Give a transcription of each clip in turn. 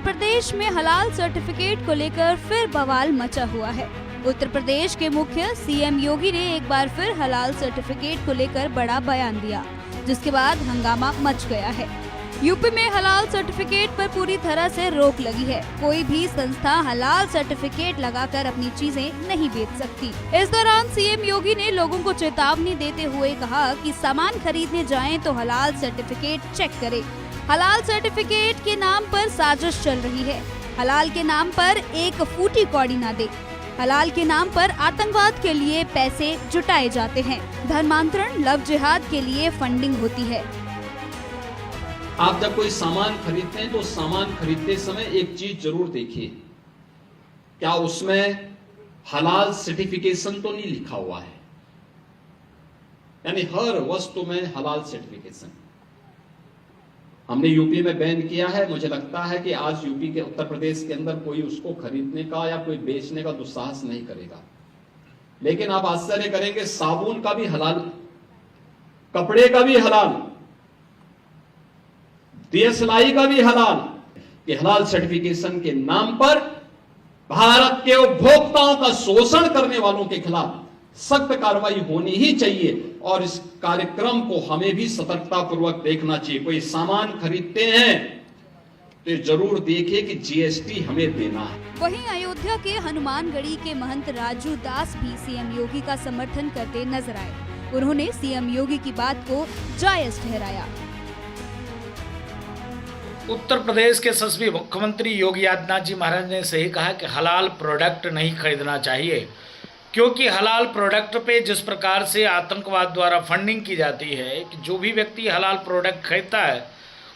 उत्तर प्रदेश में हलाल सर्टिफिकेट को लेकर फिर बवाल मचा हुआ है। उत्तर प्रदेश के मुख्य सीएम योगी ने एक बार फिर हलाल सर्टिफिकेट को लेकर बड़ा बयान दिया, जिसके बाद हंगामा मच गया है। यूपी में हलाल सर्टिफिकेट पर पूरी तरह से रोक लगी है। कोई भी संस्था हलाल सर्टिफिकेट लगाकर अपनी चीजें नहीं बेच सकती। इस दौरान सीएम योगी ने लोगों को चेतावनी देते हुए कहा कि सामान खरीदने जाएं तो हलाल सर्टिफिकेट चेक करें। हलाल सर्टिफिकेट के नाम पर साजिश चल रही है। हलाल के नाम पर एक फूटी कौड़ी न दे। हलाल के नाम पर आतंकवाद के लिए पैसे जुटाए जाते हैं। धर्मांतरण, लव जिहाद के लिए फंडिंग होती है। आप जब कोई सामान खरीदते हैं तो सामान खरीदते समय एक चीज जरूर देखिए, क्या उसमें हलाल सर्टिफिकेशन तो नहीं लिखा हुआ है। यानी हर वस्तु में हलाल सर्टिफिकेशन हमने यूपी में बैन किया है। मुझे लगता है कि आज यूपी के उत्तर प्रदेश के अंदर कोई उसको खरीदने का या कोई बेचने का दुस्साहस नहीं करेगा। लेकिन आप आश्चर्य करेंगे, साबुन का भी हलाल, कपड़े का भी हलाल, दियसलाई का भी हलाल, कि हलाल सर्टिफिकेशन के नाम पर भारत के उपभोक्ताओं का शोषण करने वालों के खिलाफ सख्त कार्रवाई होनी ही चाहिए। और इस कार्यक्रम को हमें भी सतर्कता पूर्वक देखना चाहिए। कोई सामान खरीदते हैं तो जरूर देखिए कि जीएसटी हमें देना है। वहीं अयोध्या के हनुमानगढ़ी के महंत राजू दास भी सीएम योगी का समर्थन करते नजर आए। उन्होंने सीएम योगी की बात को जायज ठहराया। उत्तर प्रदेश के यशस्वी मुख्यमंत्री योगी आदित्यनाथ जी महाराज ने सही कहा कि हलाल प्रोडक्ट नहीं खरीदना चाहिए, क्योंकि हलाल प्रोडक्ट पे जिस प्रकार से आतंकवाद द्वारा फंडिंग की जाती है कि जो भी व्यक्ति हलाल प्रोडक्ट खरीदता है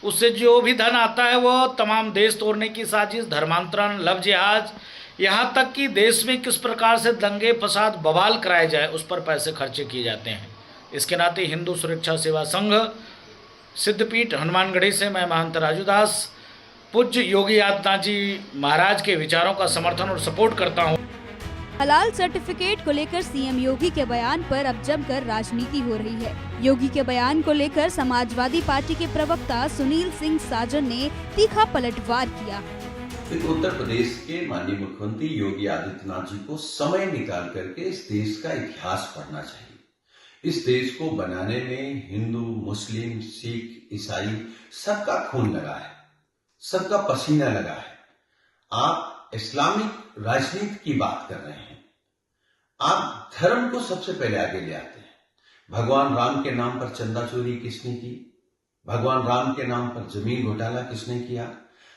उससे जो भी धन आता है वो तमाम देश तोड़ने की साजिश, धर्मांतरण, लव जिहाद, यहाँ तक कि देश में किस प्रकार से दंगे फसाद बवाल कराए जाए उस पर पैसे खर्चे किए जाते हैं। इसके नाते हिंदू सुरक्षा सेवा संघ सिद्धपीठ हनुमानगढ़ी से मैं महंत राजू दास पूज्य योगी आदित्यनाथ जी महाराज के विचारों का समर्थन और सपोर्ट करता हूँ। हलाल सर्टिफिकेट को लेकर सीएम योगी के बयान पर अब जमकर राजनीति हो रही है। योगी के बयान को लेकर समाजवादी पार्टी के प्रवक्ता सुनील सिंह साजन ने तीखा पलटवार किया। उत्तर प्रदेश के माननीय मुख्यमंत्री योगी आदित्यनाथ जी को समय निकाल करके इस देश का इतिहास पढ़ना चाहिए। इस देश को बनाने में हिंदू, मुस्लिम, सिख, ईसाई सबका खून लगा है, सबका पसीना लगा है। आप इस्लामिक राजनीति की बात कर रहे हैं। आप धर्म को सबसे पहले आगे ले आते हैं। भगवान राम के नाम पर चंदा चोरी किसने की? भगवान राम के नाम पर जमीन घोटाला किसने किया?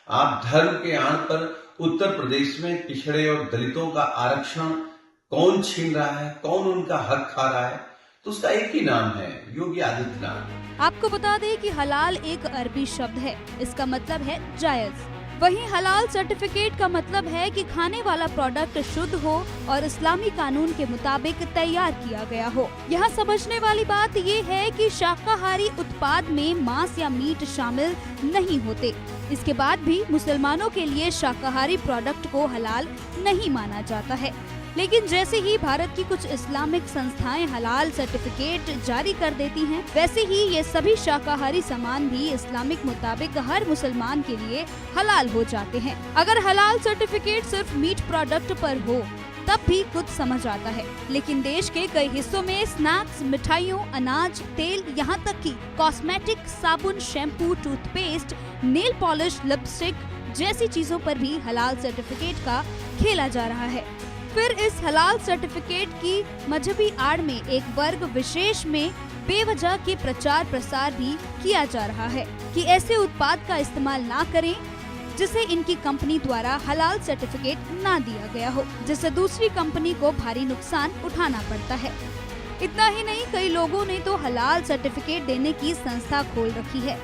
आप धर्म के आड़ पर उत्तर प्रदेश में पिछड़े और दलितों का आरक्षण कौन छीन रहा है, कौन उनका हक खा रहा है? तो उसका एक ही नाम है, योगी आदित्यनाथ। आपको बता दें कि हलाल एक अरबी शब्द है, इसका मतलब है जायज। वहीं हलाल सर्टिफिकेट का मतलब है कि खाने वाला प्रोडक्ट शुद्ध हो और इस्लामी कानून के मुताबिक तैयार किया गया हो। यहाँ समझने वाली बात ये है कि शाकाहारी उत्पाद में मांस या मीट शामिल नहीं होते। इसके बाद भी मुसलमानों के लिए शाकाहारी प्रोडक्ट को हलाल नहीं माना जाता है। लेकिन जैसे ही भारत की कुछ इस्लामिक संस्थाएं हलाल सर्टिफिकेट जारी कर देती हैं, वैसे ही ये सभी शाकाहारी सामान भी इस्लामिक मुताबिक हर मुसलमान के लिए हलाल हो जाते हैं। अगर हलाल सर्टिफिकेट सिर्फ मीट प्रोडक्ट पर हो तब भी कुछ समझ आता है, लेकिन देश के कई हिस्सों में स्नैक्स, मिठाइयों, अनाज, तेल, यहाँ तक कि कॉस्मेटिक, साबुन, shampoo, toothpaste, nail polish, lipstick जैसी चीजों पर भी हलाल सर्टिफिकेट का खेला जा रहा है। फिर इस हलाल सर्टिफिकेट की मजहबी आड़ में एक वर्ग विशेष में बेवजह के प्रचार प्रसार भी किया जा रहा है कि ऐसे उत्पाद का इस्तेमाल ना करें जिसे इनकी कंपनी द्वारा हलाल सर्टिफिकेट ना दिया गया हो, जिससे दूसरी कंपनी को भारी नुकसान उठाना पड़ता है। इतना ही नहीं, कई लोगों ने तो हलाल सर्टिफिकेट देने की संस्था खोल रखी है,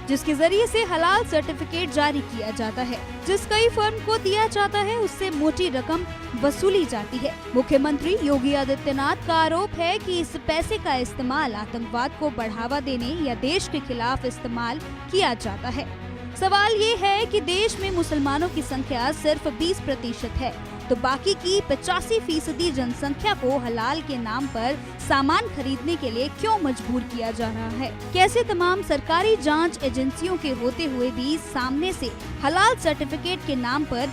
जिसके जरिए से हलाल सर्टिफिकेट जारी किया जाता है। जिस कई फर्म को दिया जाता है उससे मोटी रकम वसूली जाती है। मुख्यमंत्री योगी आदित्यनाथ का आरोप है कि इस पैसे का इस्तेमाल आतंकवाद को बढ़ावा देने या देश के खिलाफ इस्तेमाल किया जाता है। सवाल ये है कि देश में मुसलमानों की संख्या सिर्फ 20% है, तो बाकी की 85% जनसंख्या को हलाल के नाम पर सामान खरीदने के लिए क्यों मजबूर किया जा रहा है? कैसे तमाम सरकारी जांच एजेंसियों के होते हुए भी सामने से हलाल सर्टिफिकेट के नाम पर